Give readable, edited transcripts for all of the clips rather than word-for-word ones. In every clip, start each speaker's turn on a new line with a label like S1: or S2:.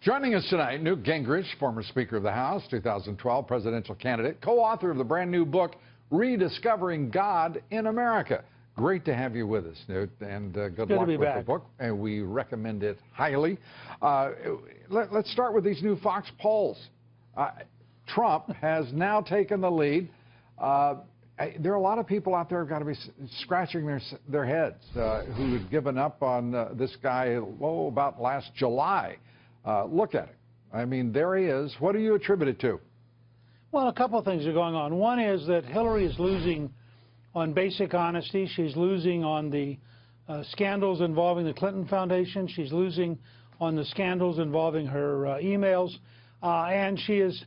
S1: Joining us tonight, Newt Gingrich, former Speaker of the House, 2012 presidential candidate, co-author of the brand new book, Rediscovering God in America. Great to have you with us, Newt, and good luck with the book. And we recommend it highly. Let's start with these new Fox polls. Trump has now taken the lead. There are a lot of people out there who've got to be scratching their heads who had given up on this guy, about last July. Look at him. I mean, there he is. What do you attribute it to?
S2: Well, a couple of things are going on. One is that Hillary is losing on basic honesty. She's losing on the scandals involving the Clinton Foundation. She's losing on the scandals involving her emails. And she is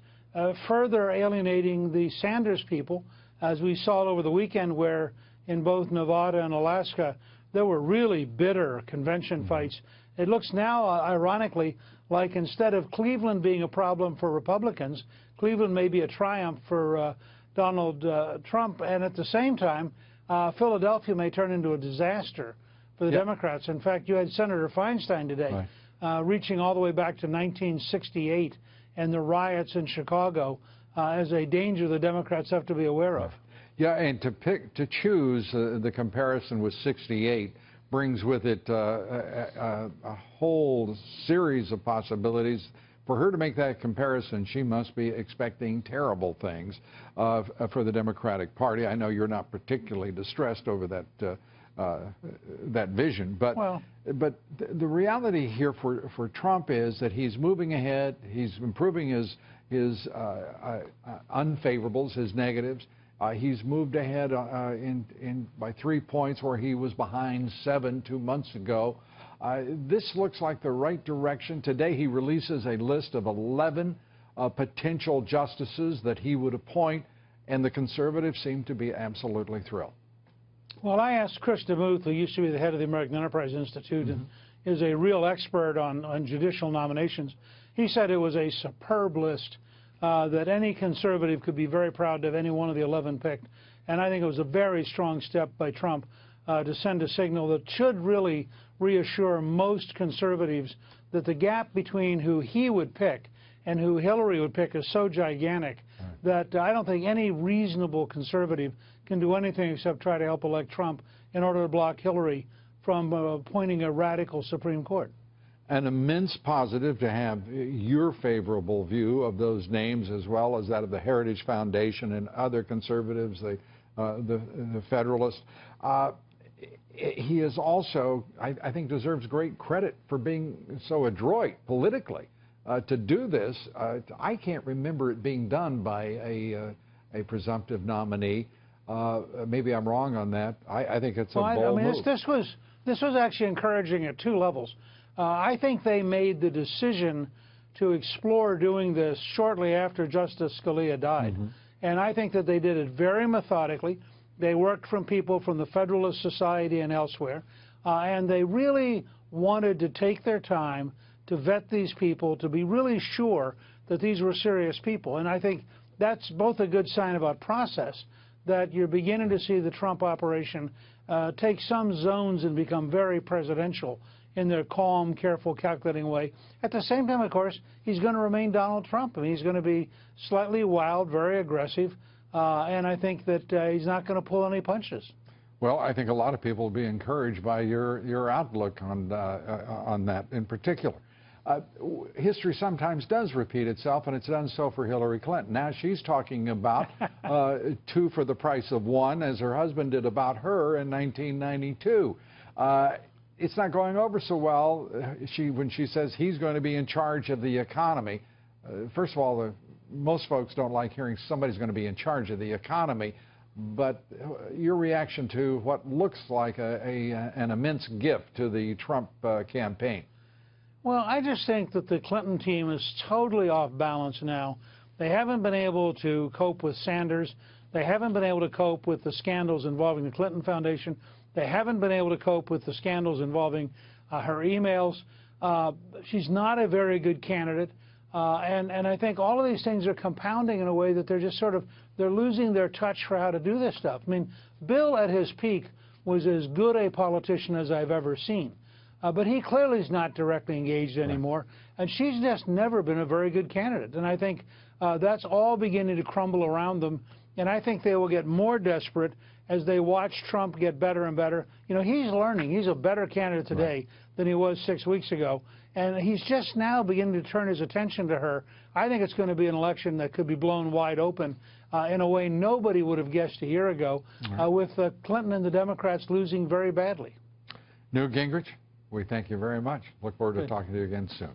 S2: further alienating the Sanders people, as we saw over the weekend, where in both Nevada and Alaska, there were really bitter convention fights. It looks now, ironically, like instead of Cleveland being a problem for Republicans, Cleveland may be a triumph for Donald Trump. And at the same time, Philadelphia may turn into a disaster for the Democrats. In fact, you had Senator Feinstein today reaching all the way back to 1968 and the riots in Chicago as a danger the Democrats have to be aware of.
S1: Yeah, and to choose the comparison with 68 brings with it a whole series of possibilities. For her to make that comparison, she must be expecting terrible things for the Democratic Party. I know you're not particularly distressed over that vision, but the reality here for Trump is that he's moving ahead. He's improving his unfavorables, his negatives. He's moved ahead by 3 points where he was behind 7 2 months ago. This looks like the right direction. Today he releases a list of 11 potential justices that he would appoint, and the conservatives seem to be absolutely thrilled.
S2: Well, I asked Chris DeMuth, who used to be the head of the American Enterprise Institute and is a real expert on judicial nominations. He said it was a superb list. That any conservative could be very proud of any one of the 11 picked. And I think it was a very strong step by Trump to send a signal that should really reassure most conservatives that the gap between who he would pick and who Hillary would pick is so gigantic that I don't think any reasonable conservative can do anything except try to help elect Trump in order to block Hillary from appointing a radical Supreme Court.
S1: An immense positive to have your favorable view of those names, as well as that of the Heritage Foundation and other conservatives, the Federalists. He is also, I think, deserves great credit for being so adroit politically to do this. I can't remember it being done by a presumptive nominee. Maybe I'm wrong on that. I think it's a bold move.
S2: This was actually encouraging at 2 levels. I think they made the decision to explore doing this shortly after Justice Scalia died. And I think that they did it very methodically. They worked from people from the Federalist Society and elsewhere. And they really wanted to take their time to vet these people, to be really sure that these were serious people. And I think that's both a good sign about process, that you're beginning to see the Trump operation take some zones and become very presidential in their calm, careful, calculating way. At the same time, of course, he's going to remain Donald Trump. I mean, he's going to be slightly wild, very aggressive, and I think that he's not going to pull any punches.
S1: Well, I think a lot of people will be encouraged by your outlook on that in particular. History sometimes does repeat itself, and it's done so for Hillary Clinton. Now she's talking about 2 for the price of 1, as her husband did about her in 1992. It's not going over so well when she says he's going to be in charge of the economy. First of all, most folks don't like hearing somebody's going to be in charge of the economy. But your reaction to what looks like an immense gift to the Trump campaign?
S2: Well, I just think that the Clinton team is totally off balance now. They haven't been able to cope with Sanders. They haven't been able to cope with the scandals involving the Clinton Foundation. They haven't been able to cope with the scandals involving her emails. She's not a very good candidate. And I think all of these things are compounding in a way that they're just they're losing their touch for how to do this stuff. I mean, Bill at his peak was as good a politician as I've ever seen. but he clearly is not directly engaged anymore. And she's just never been a very good candidate. And I think that's all beginning to crumble around them. And I think they will get more desperate as they watch Trump get better and better. You know, he's learning. He's a better candidate today than he was 6 weeks ago. And he's just now beginning to turn his attention to her. I think it's going to be an election that could be blown wide open in a way nobody would have guessed a year ago, with Clinton and the Democrats losing very badly.
S1: Newt Gingrich, we thank you very much. Look forward to talking to you again soon.